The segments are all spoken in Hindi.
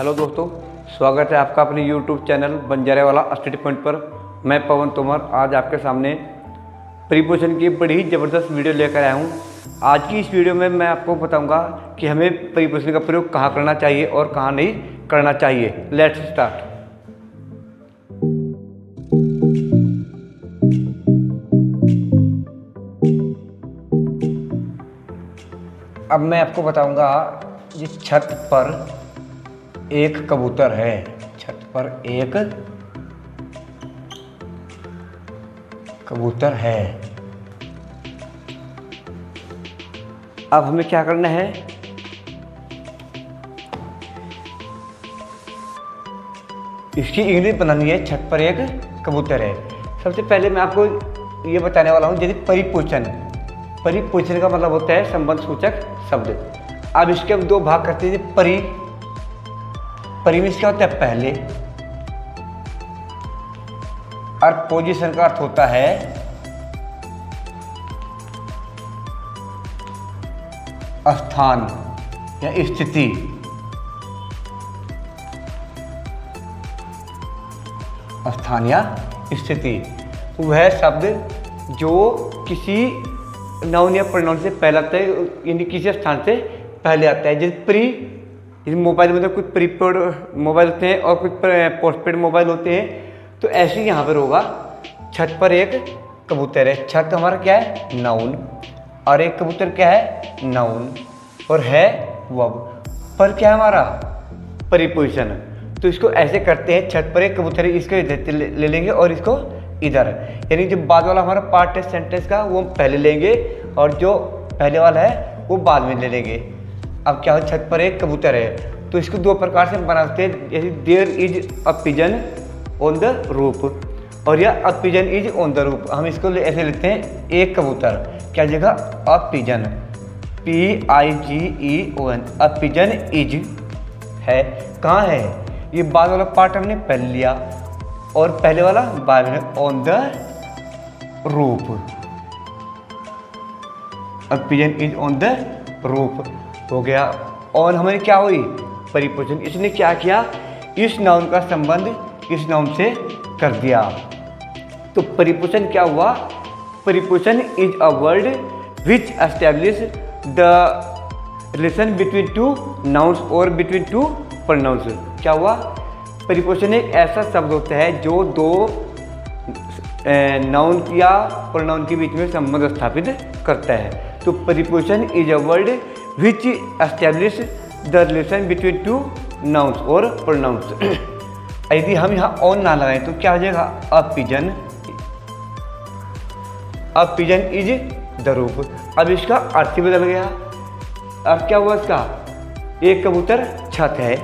हेलो दोस्तों, स्वागत है आपका अपने YouTube चैनल बंजारेवाला स्टडी पॉइंट पर। मैं पवन तोमर आज आपके सामने प्रीपोजिशन की बड़ी ही ज़बरदस्त वीडियो लेकर आया हूँ। आज की इस वीडियो में मैं आपको बताऊँगा कि हमें प्रीपोजिशन का प्रयोग कहाँ करना चाहिए और कहाँ नहीं करना चाहिए। Let's start. अब मैं आपको बताऊँगा ये छत पर एक कबूतर है। छत पर एक कबूतर है। अब हमें क्या करना है, इसकी इंग्लिश बनानी है। छत पर एक कबूतर है। सबसे पहले मैं आपको ये बताने वाला हूँ, जैसे परिपोषण। परिपोषण का मतलब होता है संबंध सूचक शब्द। अब इसके हम दो भाग करते हैं। परि में क्या होता है पहले, और पोजीशन का अर्थ होता है स्थान या स्थिति। स्थान या स्थिति वह शब्द जो किसी नाउन या प्रोनाउन से पहले आता है, यानी किसी स्थान से पहले आता है। जैसे इस मोबाइल में तो कुछ प्रीपेड मोबाइल होते हैं और कुछ पोस्टपेड मोबाइल होते हैं। तो ऐसे ही यहाँ पर होगा, छत पर एक कबूतर है। छत हमारा क्या है, नाउन, और एक कबूतर क्या है, नाउन, और है वर्ब। पर क्या है हमारा, प्रीपोजिशन। तो इसको ऐसे करते हैं, छत पर एक कबूतर है, इसको इधर ले लेंगे और इसको इधर, यानी जो बाद वाला हमारा पार्ट है सेंटेंस का वो पहले लेंगे और जो पहले वाला है वो बाद में ले लेंगे। अब क्या हो, छत पर एक कबूतर है, तो इसको दो प्रकार से हम बनाते हैं। जैसे there is a pigeon on the roof, और या a pigeon is on the roof. हम इसको ऐसे लिखते हैं, एक कबूतर क्या जगह, a pigeon, PIGEON, a pigeon is है। कहाँ है, ये बाद वाला पार्ट हमने पहले लिया और पहले वाला बाद में, on the roof. A pigeon is on the roof हो गया। और हमें क्या हुई, परिपोषण। इसने क्या किया, इस नाउन का संबंध इस नाउन से कर दिया। तो परिपोषण क्या हुआ, परिपोषण is a word which establish the relation between two nouns और बिटवीन टू प्रोनाउंस। क्या हुआ, परिपोषण एक ऐसा शब्द होता है जो दो नाउन या प्रोनाउन के बीच में संबंध स्थापित करता है। तो परिपोषण is a word which establish the relation between two nouns और pronouns। यदि हम यहाँ on ना लगाएं तो क्या हो जाएगा, a pigeon, a pigeon is the roof। अब इसका अर्थ ही बदल गया। अब क्या हुआ इसका, एक कबूतर छत है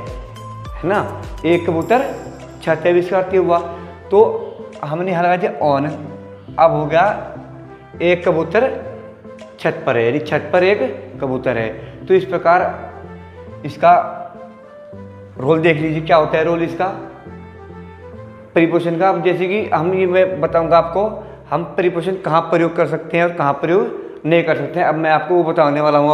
ना, एक कबूतर छत है, इसका अर्थ हुआ। तो हमने यहाँ लगा दिया on। अब हो गया एक कबूतर छत पर है, यानी छत पर एक कबूतर है। तो इस प्रकार इसका रोल देख लीजिए, क्या होता है रोल इसका प्रीपोजिशन का। अब जैसे कि हम ये मैं बताऊंगा आपको, हम प्रीपोजिशन कहाँ प्रयोग कर सकते हैं और कहाँ प्रयोग नहीं कर सकते हैं। अब मैं आपको वो बताने वाला हूँ।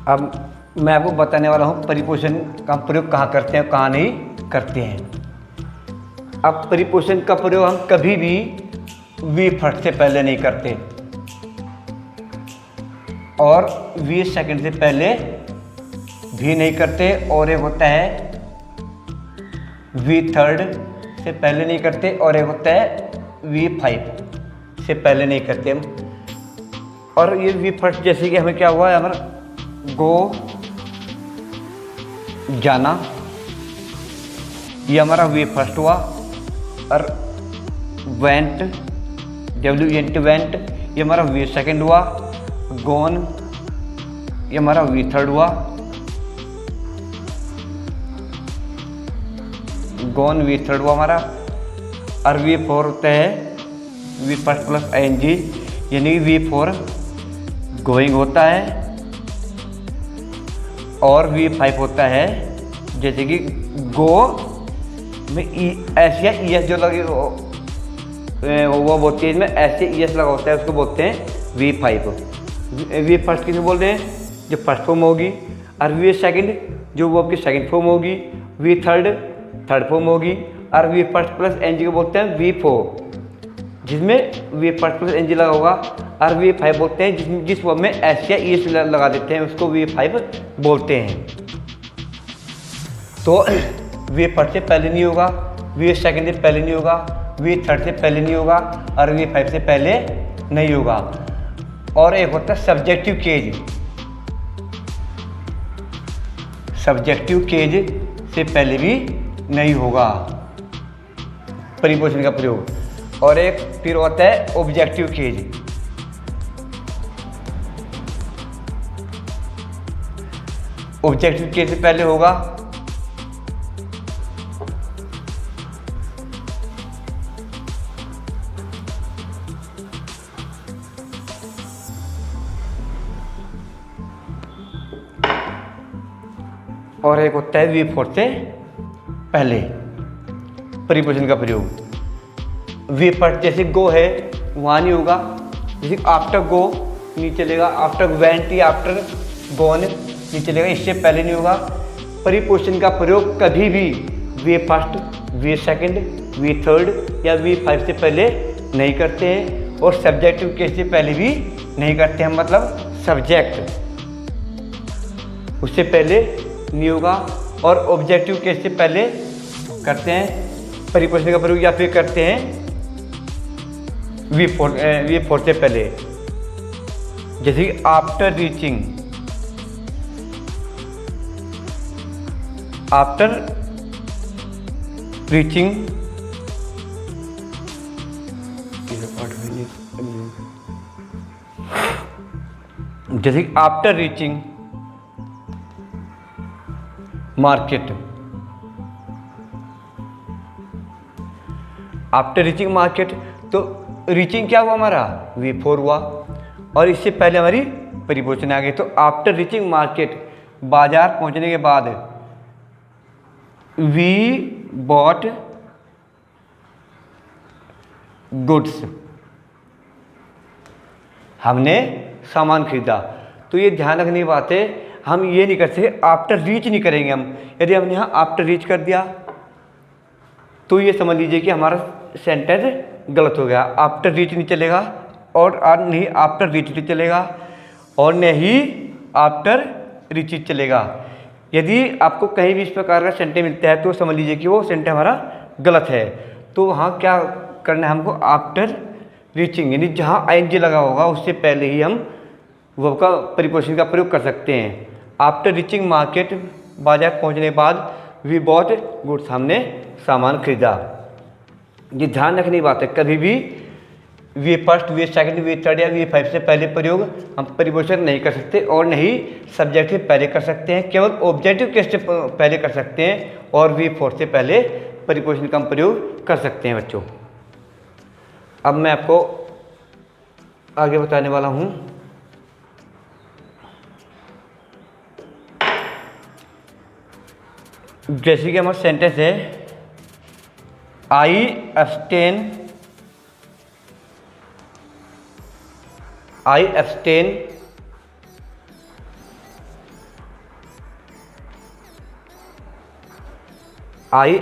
अब मैं आपको बताने वाला हूँ प्रीपोजिशन का प्रयोग कहाँ करते हैं, कहाँ नहीं करते हैं। अब प्रीपोजिशन का प्रयोग हम कभी भी वी फर्स्ट से पहले नहीं करते और वी सेकंड से पहले भी नहीं करते, और एक होता है वी थर्ड से पहले नहीं करते, और एक होता है वी फाइव से पहले नहीं करते हम। और ये वी फर्स्ट, जैसे कि हमें क्या हुआ है, हमारा गो जाना, ये हमारा वी फर्स्ट हुआ। और वेंट, WENT वेंट, ये हमारा वी सेकंड हुआ। गॉन, ये हमारा वी थर्ड हुआ। गॉन वी थर्ड हुआ हमारा। और वी फोर होता है वी फर्स्ट प्लस ING, यानी वी फोर गोइंग होता है। और V5 होता है, जैसे कि गो में एस या ई एस जो लगे वो बोलती है, इसमें ऐसे ई एस लगा होता है, उसको बोलते हैं V5। वी फर्स्ट किसे बोल रहे हैं, जो फर्स्ट फॉर्म होगी, और वी सेकंड जो वो आपकी सेकंड फॉर्म होगी, वी थर्ड फॉर्म होगी, और V first plus N G को बोलते हैं V4, जिसमें V first plus N G लगा होगा, और V5 बोलते हैं जिस फॉर्म में एस या ई एस लगा देते हैं उसको V5 बोलते हैं। तो वी फर्स्ट से पहले नहीं होगा, वी सेकंड से पहले नहीं होगा, वी थर्ड से पहले नहीं होगा, और V5 से पहले नहीं होगा। और एक होता है सब्जेक्टिव केज। सब्जेक्टिव केज से पहले भी नहीं होगा प्रीपोजिशन का प्रयोग। और एक फिर होता है ऑब्जेक्टिव केज। ऑब्जेक्टिव केज से पहले होगा और एक होता है V4 से पहले प्रीपोजिशन का प्रयोग। वी फर्स्ट जैसे गो है वहाँ नहीं होगा, जैसे आफ्टर गो नहीं चलेगा, आफ्टर वेंट या आफ्टर गोन नहीं चलेगा, इससे पहले नहीं होगा। प्रीपोजिशन का प्रयोग कभी भी V first, V second, V third या V5 से पहले नहीं करते हैं, और सब्जेक्टिव केस से पहले भी नहीं करते हैं, मतलब सब्जेक्ट उससे पहले नहीं होगा। और ऑब्जेक्टिव केस से पहले करते हैं प्रीपोजिशन का प्रयोग, या फिर करते हैं V4 से पहले, जैसे कि आफ्टर रीचिंग, जैसे कि after reaching market. After reaching market, तो रीचिंग क्या हुआ हमारा, V4 हुआ, और इससे पहले हमारी प्रीपोजिशन आ गई। तो आफ्टर रीचिंग मार्केट, बाजार पहुंचने के बाद, वी बॉट गुड्स, हमने सामान खरीदा। तो ये ध्यान रखने की बात है, हम ये नहीं कर सकते आफ्टर रीच नहीं करेंगे हम। यदि हमने यहाँ आफ्टर रीच कर दिया तो ये समझ लीजिए कि हमारा सेंटेंस गलत हो गया। आफ्टर रीच नहीं चलेगा, और नहीं आफ्टर रीच नहीं चलेगा, और नहीं आफ्टर रीच चलेगा। यदि आपको कहीं भी इस प्रकार का सेंटेंस मिलता है तो समझ लीजिए कि वो सेंटेंस हमारा गलत है। तो वहाँ क्या करना है हमको, आफ्टर रीचिंग, यानी जहाँ ING लगा होगा उससे पहले ही हम वर्ब का प्रीपोजिशन का प्रयोग कर सकते हैं। आफ्टर रीचिंग मार्केट, बाजार पहुंचने के बाद, वी बॉट गुड्स, हमने सामान खरीदा। ये ध्यान रखने की बात है, कभी भी V first, V second, V third या V5 से पहले प्रयोग हम प्रीपोजिशन नहीं कर सकते, और नहीं सब्जेक्ट से पहले कर सकते हैं, केवल ऑब्जेक्टिव केस से पहले कर सकते हैं, और V4 से पहले प्रीपोजिशन का प्रयोग कर सकते हैं बच्चों। अब मैं आपको आगे बताने वाला हूँ। जैसे कि हमारा सेंटेंस है, आई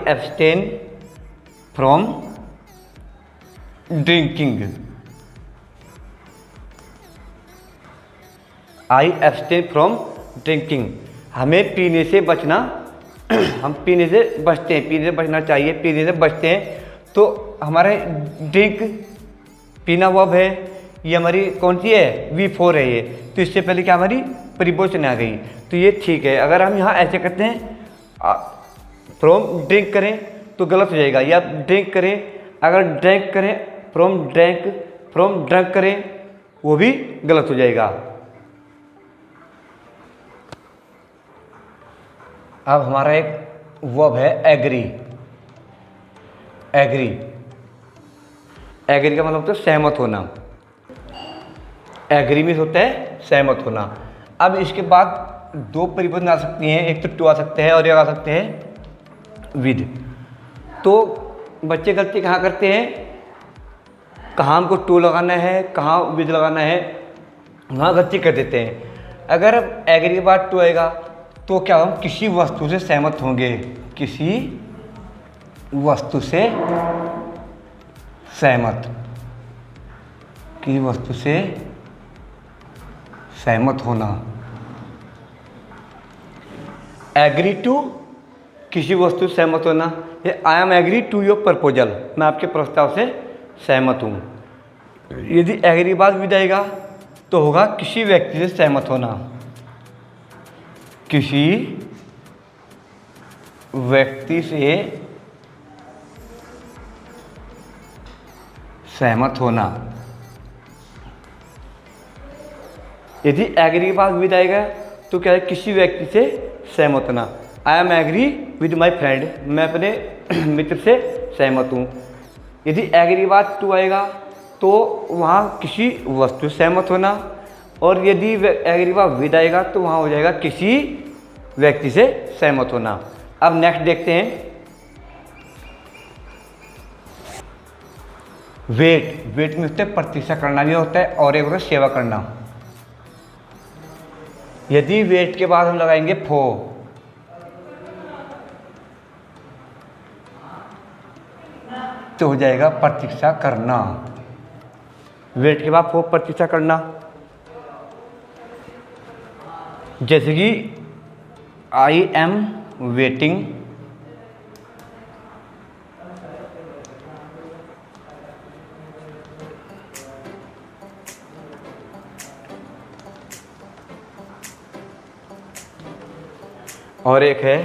abstain from drinking. I abstain from drinking, हमें पीने से बचना हम पीने से बचते हैं, पीने से बचना चाहिए, पीने से बचते हैं। तो हमारे ड्रिंक पीना वर्ब है, ये हमारी कौन सी है, V4 है ये। तो इससे पहले क्या हमारी प्रीपोजिशन आ गई, तो ये ठीक है। अगर हम यहाँ ऐसे करते हैं फ्रॉम ड्रिंक करें तो गलत हो जाएगा, या ड्रिंक करें, अगर ड्रिंक करें फ्रॉम ड्रंक करें वो भी गलत हो जाएगा। अब हमारा एक वर्ब है एग्री। एग्री का मतलब होता है सहमत होना। एग्री मीन्स होता है सहमत होना। अब इसके बाद दो परिवर्तन आ सकती हैं, एक तो टू आ सकते हैं और एक आ सकते हैं विद। तो बच्चे गलती कहाँ करते हैं, कहाँ हमको टू लगाना है, कहाँ विद लगाना है, वहाँ गलती कर देते हैं। अगर एग्री के बाद टू आएगा तो क्या हम किसी वस्तु से सहमत होंगे, किसी वस्तु से सहमत, किसी वस्तु से सहमत होना। एग्री टू, किसी वस्तु से सहमत होना, ये I am agree to your proposal, मैं आपके प्रस्ताव से सहमत हूँ। यदि एग्री के बाद विद आएगा तो होगा किसी व्यक्ति से सहमत होना, किसी व्यक्ति से सहमत होना। यदि एग्री के बाद विद आएगा तो क्या है, किसी व्यक्ति से सहमत होना। I am agree with my friend, मैं अपने मित्र से सहमत हूँ। यदि एग्री के बाद टू आएगा तो वहाँ किसी वस्तु से सहमत होना, और यदि एग्री के बाद विद आएगा तो वहाँ हो जाएगा किसी व्यक्ति से सहमत होना। अब नेक्स्ट देखते हैं वेट। वेट में होता है प्रतीक्षा करना भी होता है, और एक होता है सेवा करना। यदि वेट के बाद हम लगाएंगे फो, तो हो जाएगा प्रतीक्षा करना। वेट के बाद फो प्रतीक्षा करना, जैसे कि आई एम वेटिंग, और एक है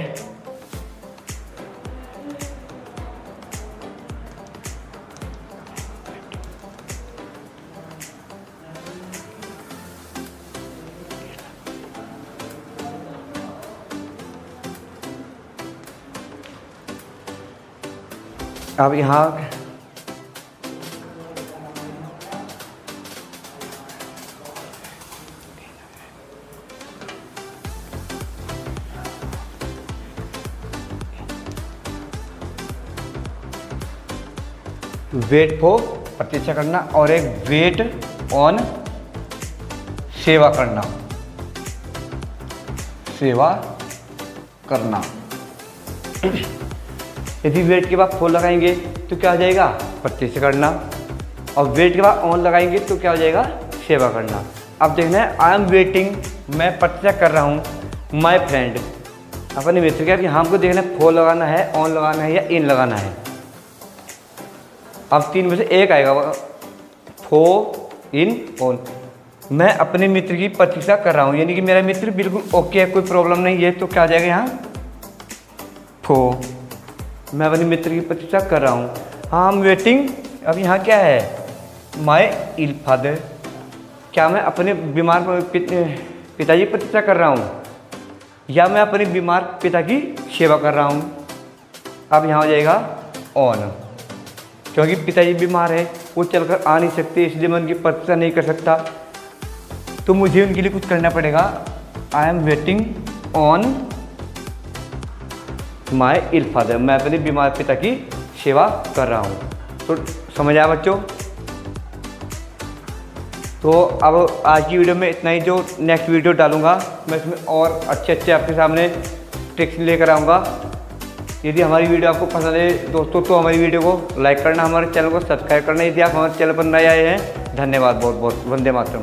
अब यहाँ वेट फॉर प्रतीक्षा करना, और एक वेट ऑन सेवा करना, सेवा करना। यदि वेट के बाद फॉर लगाएंगे तो क्या हो जाएगा, प्रतीक्षा करना, और वेट के बाद ऑन लगाएंगे तो क्या हो जाएगा, सेवा करना। अब देखना है आई एम वेटिंग, मैं प्रतीक्षा कर रहा हूँ, माय फ्रेंड, अपने मित्र के। यहाँ हमको देखना है फॉर लगाना है, ऑन लगाना है या इन लगाना है। अब तीन में से एक आएगा, फो, इन, ऑन। मैं अपने मित्र की प्रतीक्षा कर रहा हूँ, यानी कि मेरा मित्र बिल्कुल ओके है, कोई प्रॉब्लम नहीं है, तो क्या आ जाएगा यहाँ, फो। मैं अपने मित्र की प्रतीक्षा कर रहा हूँ। हाँ, हम वेटिंग। अब यहाँ क्या है, माय इल फादर, क्या मैं अपने बीमार पिताजी की प्रतीक्षा कर रहा हूँ, या मैं अपने बीमार पिता की सेवा कर रहा हूँ। अब यहाँ हो जाएगा ऑन, क्योंकि पिताजी बीमार है, वो चलकर आ नहीं सकते, इसलिए मैं उनकी प्रतीक्षा नहीं कर सकता, तो मुझे उनके लिए कुछ करना पड़ेगा। I am waiting on my ill father, मैं अपने बीमार पिता की सेवा कर रहा हूँ। तो समझ आया बच्चों। तो अब आज की वीडियो में इतना ही। जो नेक्स्ट वीडियो डालूंगा मैं इसमें और अच्छे आपके सामने ट्रिक्स लेकर आऊँगा। यदि हमारी वीडियो आपको पसंद है दोस्तों, तो हमारी वीडियो को लाइक करना, हमारे चैनल को सब्सक्राइब करना। यदि आप हमारे चैनल पर नए आए हैं, धन्यवाद बहुत बहुत। वंदे मातरम।